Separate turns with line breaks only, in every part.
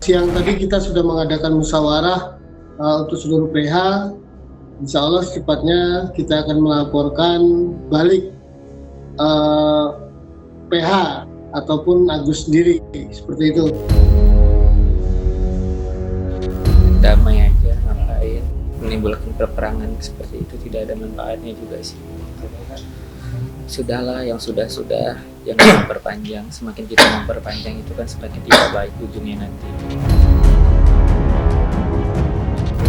Siang tadi kita sudah mengadakan musyawarah untuk seluruh PH. Insya Allah secepatnya kita akan melaporkan balik PH ataupun Agus sendiri, seperti itu.
Damai aja, ngapain menimbulkan peperangan seperti itu, tidak ada manfaatnya juga sih. Sudahlah, yang sudah-sudah, jangan memperpanjang. Semakin kita memperpanjang itu kan semakin tidak baik ujungnya nanti.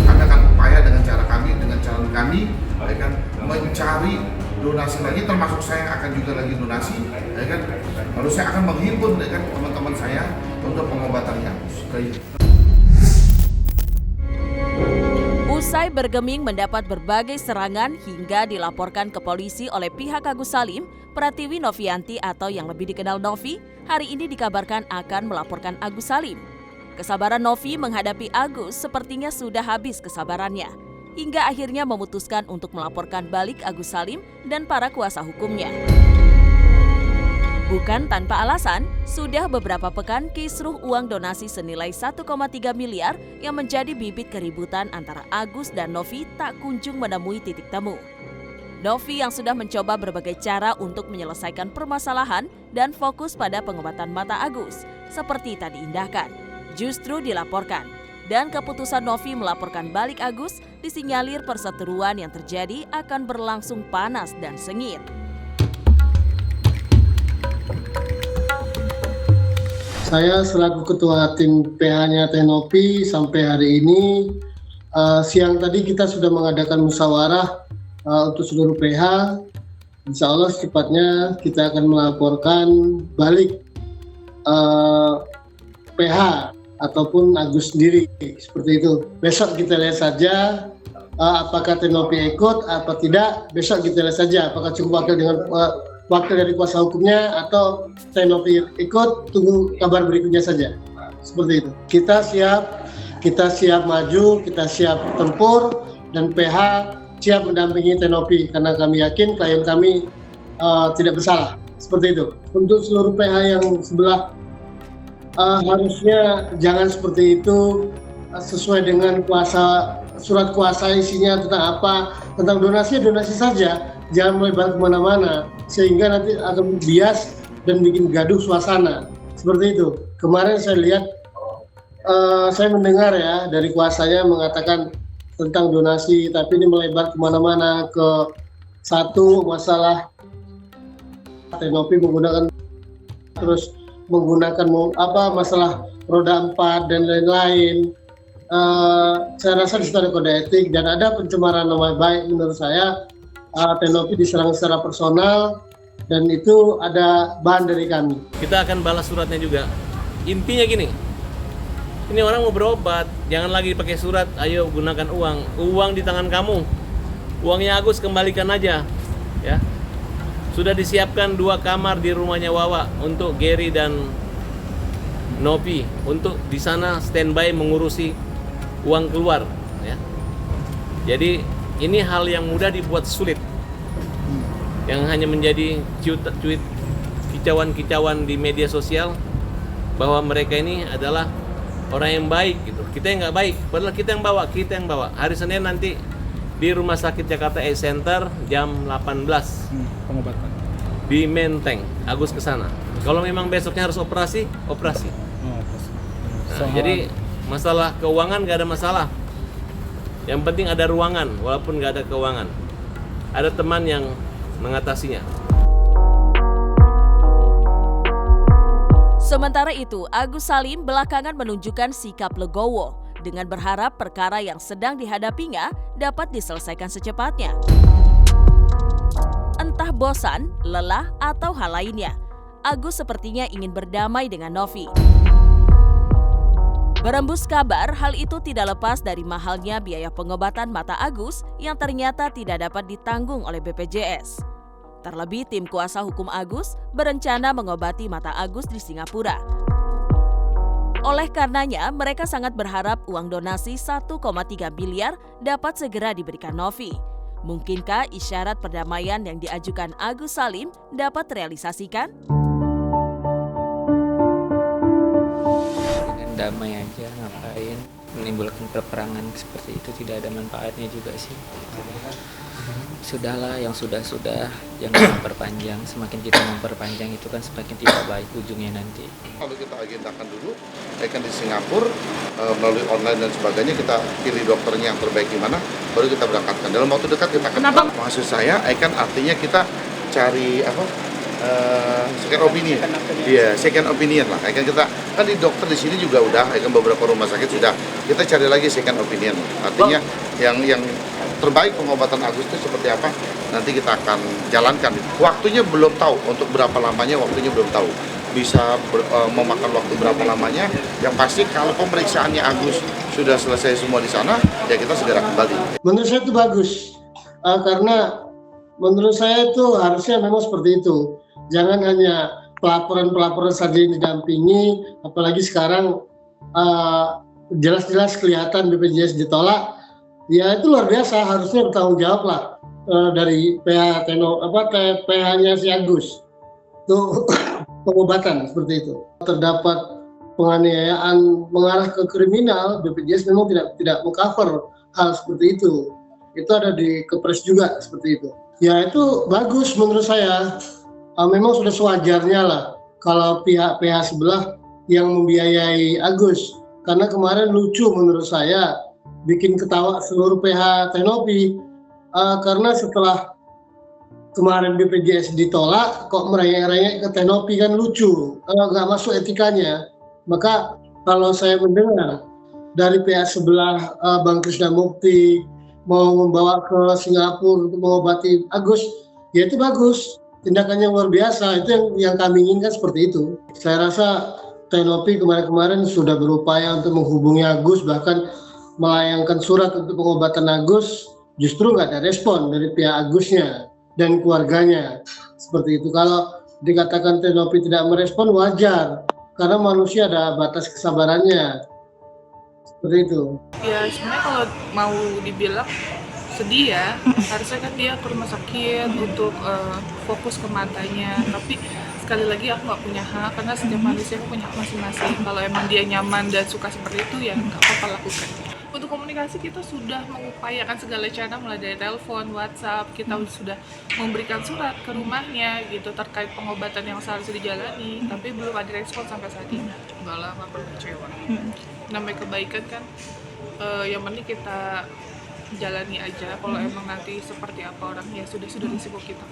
Kami akan upaya dengan cara kami, dengan calon kami, ya kan, mencari donasi lagi, termasuk saya yang akan juga lagi donasi, ya kan. Lalu saya akan menghimpun, ya kan, teman-teman saya untuk pengobatan Agus.
Usai bergeming mendapat berbagai serangan hingga dilaporkan ke polisi oleh pihak Agus Salim, Pratiwi Novianti atau yang lebih dikenal Novi, hari ini dikabarkan akan melaporkan Agus Salim. Kesabaran Novi menghadapi Agus sepertinya sudah habis kesabarannya, hingga akhirnya memutuskan untuk melaporkan balik Agus Salim dan para kuasa hukumnya. Bukan tanpa alasan, sudah beberapa pekan kisruh uang donasi senilai 1,3 miliar yang menjadi bibit keributan antara Agus dan Novi tak kunjung menemui titik temu. Novi yang sudah mencoba berbagai cara untuk menyelesaikan permasalahan dan fokus pada pengobatan mata Agus, seperti tak diindahkan, justru dilaporkan. Dan keputusan Novi melaporkan balik Agus disinyalir perseteruan yang terjadi akan berlangsung panas dan sengit.
Saya selaku ketua tim PH-nya Novi sampai hari ini, siang tadi kita sudah mengadakan musyawarah untuk seluruh PH. Insya Allah secepatnya kita akan melaporkan balik PH ataupun Agus sendiri, seperti itu. Besok kita lihat saja apakah Novi ikut atau tidak. Besok kita lihat saja apakah cukup wakil dari kuasa hukumnya atau Novi ikut. Tunggu kabar berikutnya saja, seperti itu. Kita siap maju, kita siap tempur, dan PH siap mendampingi Novi karena kami yakin klien kami tidak bersalah, seperti itu. Untuk seluruh PH yang sebelah harusnya jangan seperti itu, sesuai dengan surat kuasa isinya tentang apa, tentang donasi saja, jangan melebar kemana-mana sehingga nanti akan bias dan bikin gaduh suasana, seperti itu. Kemarin saya lihat, saya mendengar ya dari kuasanya mengatakan tentang donasi, tapi ini melebar kemana-mana ke satu masalah Novi menggunakan masalah roda 4 dan lain-lain. Saya rasa di situ ada kode etik dan ada pencemaran nama baik menurut saya. Novi diserang secara personal dan itu ada bahan dari kami.
Kita akan balas suratnya juga. Intinya gini, ini orang mau berobat, jangan lagi pakai surat, ayo gunakan uang. Uang di tangan kamu, uangnya Agus kembalikan aja, ya. Sudah disiapkan 2 kamar di rumahnya Wawa untuk Gary dan Novi, untuk di sana standby mengurusi uang keluar, ya. Jadi ini hal yang mudah dibuat sulit, yang hanya menjadi cuit kicauan di media sosial bahwa mereka ini adalah orang yang baik gitu. Kita yang nggak baik, padahal kita yang bawa. Hari Senin nanti di Rumah Sakit Jakarta Eye Center jam 18
pengobatan
di Menteng. Agus ke sana. Kalau memang besoknya harus operasi. Nah, jadi masalah keuangan nggak ada masalah. Yang penting ada ruangan, walaupun nggak ada keuangan. Ada teman yang mengatasinya.
Sementara itu, Agus Salim belakangan menunjukkan sikap legowo dengan berharap perkara yang sedang dihadapinya dapat diselesaikan secepatnya. Entah bosan, lelah, atau hal lainnya, Agus sepertinya ingin berdamai dengan Novi. Berembus kabar, hal itu tidak lepas dari mahalnya biaya pengobatan mata Agus yang ternyata tidak dapat ditanggung oleh BPJS. Terlebih tim kuasa hukum Agus berencana mengobati mata Agus di Singapura. Oleh karenanya, mereka sangat berharap uang donasi 1,3 miliar dapat segera diberikan Novi. Mungkinkah isyarat perdamaian yang diajukan Agus Salim dapat terrealisasikan?
Dengan damai aja, menimbulkan peperangan seperti itu tidak ada manfaatnya juga sih. Sudahlah, yang sudah-sudah jangan memperpanjang. Semakin kita memperpanjang itu kan semakin tidak baik ujungnya nanti.
Kalau kita agendakan dulu, kan di Singapura melalui online dan sebagainya, kita pilih dokternya yang terbaik di mana, baru kita berangkatkan. Dalam waktu dekat kita akan. Maksud saya, kan artinya kita cari second opinion. Iya, second opinion lah. Kan kita kan di dokter di sini juga udah, kan beberapa rumah sakit sudah. Kita cari lagi second opinion. Artinya yang terbaik pengobatan Agus itu seperti apa, nanti kita akan jalankan. Waktunya belum tahu, untuk berapa lamanya waktunya belum tahu. Bisa memakan waktu berapa lamanya. Yang pasti kalau pemeriksaannya Agus sudah selesai semua di sana, ya kita segera kembali.
Menurut saya itu bagus, karena menurut saya itu harusnya memang seperti itu. Jangan hanya pelaporan saja yang didampingi, apalagi sekarang jelas-jelas kelihatan BPJS ditolak. Ya itu luar biasa, harusnya bertanggung jawab lah dari PH-nya si Agus itu pengobatan seperti itu. Terdapat penganiayaan mengarah ke kriminal, BPJS memang tidak mengcover hal seperti itu. Itu ada di Kepres juga seperti itu. Ya itu bagus menurut saya. Memang sudah sewajarnya lah kalau pihak sebelah yang membiayai Agus. Karena kemarin lucu menurut saya, bikin ketawa seluruh PH Tenopi, karena setelah kemarin BPJS ditolak kok merengek-rengek ke Tenopi, kan lucu, kalau nggak masuk etikanya. Maka kalau saya mendengar dari pihak sebelah Bang Krishna Mukti mau membawa ke Singapura untuk mengobati Agus, ya itu bagus, tindakannya luar biasa. Itu yang kami inginkan seperti itu. Saya rasa Tenopi kemarin sudah berupaya untuk menghubungi Agus, bahkan melayangkan surat untuk pengobatan Agus, justru nggak ada respon dari pihak Agusnya dan keluarganya. Seperti itu. Kalau dikatakan Tenopi tidak merespon, wajar, karena manusia ada batas kesabarannya. Seperti itu.
Ya sebenarnya kalau mau dibilang sedih ya, harusnya kan dia ke rumah sakit untuk fokus ke matanya. Tapi sekali lagi aku nggak punya hak, karena setiap manusia punya hak masing-masing. Kalau emang dia nyaman dan suka seperti itu, ya nggak apa-apa lakukan. Untuk komunikasi kita sudah mengupayakan segala cara, mulai dari telepon, WhatsApp, kita sudah memberikan surat ke rumahnya gitu terkait pengobatan yang seharusnya dijalani, tapi belum ada respon sampai saat ini. Enggak lah, nggak perlu kecewa. Namanya kebaikan kan, yang penting kita jalani aja. Kalau emang nanti seperti apa orangnya, sudah risiko kita.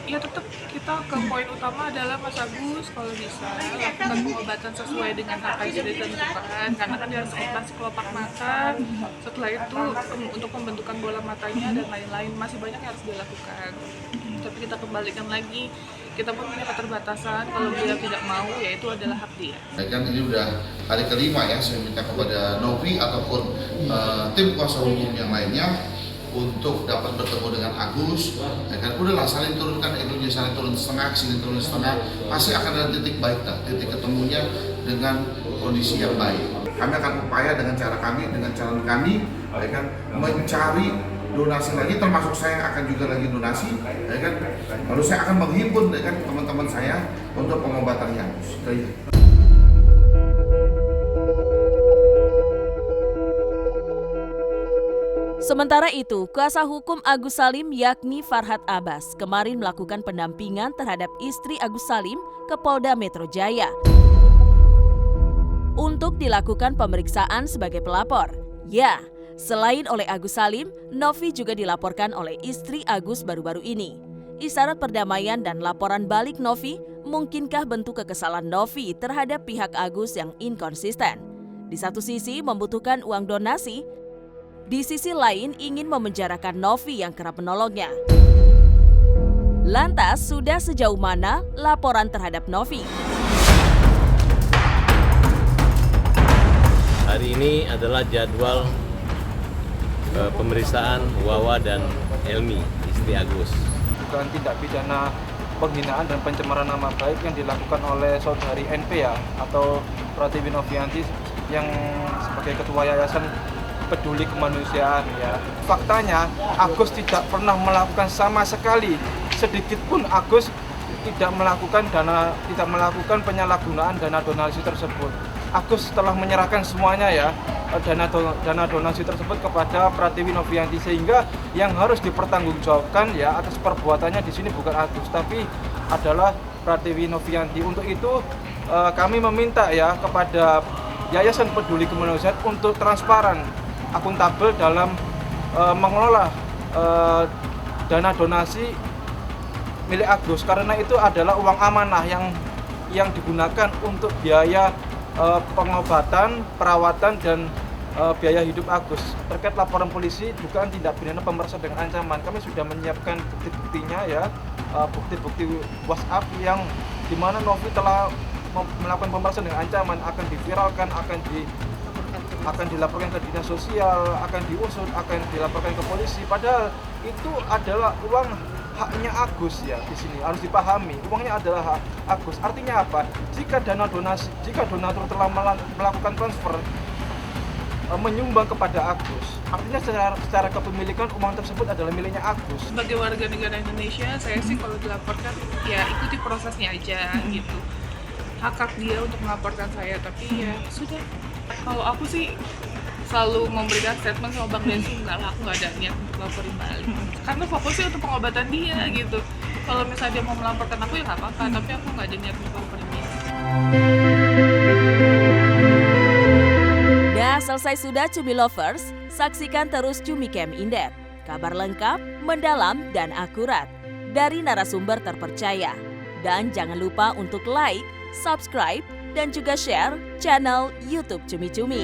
Ya tetap kita ke poin utama adalah Mas Agus kalau bisa lakukan pengobatan sesuai dengan apa yang sudah ditentukan, karena kan dia harus operasi kelopak mata. Setelah itu untuk pembentukan bola matanya dan lain-lain masih banyak yang harus dilakukan. Tapi kita kembalikan lagi, kita pun punya keterbatasan. Kalau dia tidak mau, ya itu adalah hak dia.
Kan ini udah hari kelima ya, saya minta kepada Novi ataupun tim kuasa hukum yang lainnya untuk dapat bertemu dengan Agus. Ya kan, udahlah saling turunkan egonya, saling turun setengah, pasti akan ada titik baik dah, titik ketemunya dengan kondisi yang baik. Kami akan upaya dengan cara kami, dengan calon kami, ya kan, mencari donasi lagi, termasuk saya yang akan juga lagi donasi, ya kan. Lalu saya akan menghimpun, ya kan, teman-teman saya untuk pengobatannya Agus.
Sementara itu, kuasa hukum Agus Salim yakni Farhad Abbas kemarin melakukan pendampingan terhadap istri Agus Salim ke Polda Metro Jaya untuk dilakukan pemeriksaan sebagai pelapor. Ya, selain oleh Agus Salim, Novi juga dilaporkan oleh istri Agus baru-baru ini. Isyarat perdamaian dan laporan balik Novi, mungkinkah bentuk kekesalan Novi terhadap pihak Agus yang inkonsisten? Di satu sisi membutuhkan uang donasi, di sisi lain ingin memenjarakan Novi yang kerap menolongnya. Lantas, sudah sejauh mana laporan terhadap Novi?
Hari ini adalah jadwal pemeriksaan Wawa dan Elmi, istri Agus.
Dugaan tindak pidana penghinaan dan pencemaran nama baik yang dilakukan oleh saudari NP ya, atau Pratiwi Novianti yang sebagai ketua Yayasan Peduli Kemanusiaan ya. Faktanya Agus tidak pernah melakukan sama sekali sedikit pun Agus tidak melakukan penyalahgunaan dana donasi tersebut. Agus telah menyerahkan semuanya ya dana donasi tersebut kepada Pratiwi Novianti, sehingga yang harus dipertanggungjawabkan ya atas perbuatannya di sini bukan Agus tapi adalah Pratiwi Novianti. Untuk itu kami meminta ya kepada Yayasan Peduli Kemanusiaan untuk transparan, akuntabel dalam mengelola dana donasi milik Agus, karena itu adalah uang amanah yang digunakan untuk biaya pengobatan, perawatan, dan biaya hidup Agus. Terkait laporan polisi dugaan tindak pidana pemerasan dengan ancaman, kami sudah menyiapkan bukti-buktinya ya, bukti-bukti WhatsApp yang dimana Novi telah melakukan pemerasan dengan ancaman, akan diviralkan, akan dilaporkan ke dinas sosial, akan diusut, akan dilaporkan ke polisi. Padahal itu adalah uang haknya Agus ya, di sini harus dipahami uangnya adalah hak Agus. Artinya apa? Jika donatur telah melakukan transfer menyumbang kepada Agus, artinya secara kepemilikan uang tersebut adalah miliknya Agus.
Sebagai warga negara Indonesia, saya sih kalau dilaporkan ya ikuti prosesnya aja gitu. Hak dia untuk melaporkan saya, tapi ya sudah. Kalau aku sih selalu memberikan statement sama Bang Densu, enggak lah, aku nggak ada niat untuk laporin balik. Karena fokusnya untuk pengobatan dia gitu. Kalau misalnya dia mau melaporkan aku ya nggak apa-apa, tapi aku nggak ada niat untuk laporin dia.
Dah selesai sudah Cumi Lovers, saksikan terus Cumi Camp In-Depth. Kabar lengkap, mendalam, dan akurat dari narasumber terpercaya. Dan jangan lupa untuk like, subscribe, dan juga share channel YouTube Cumi Cumi.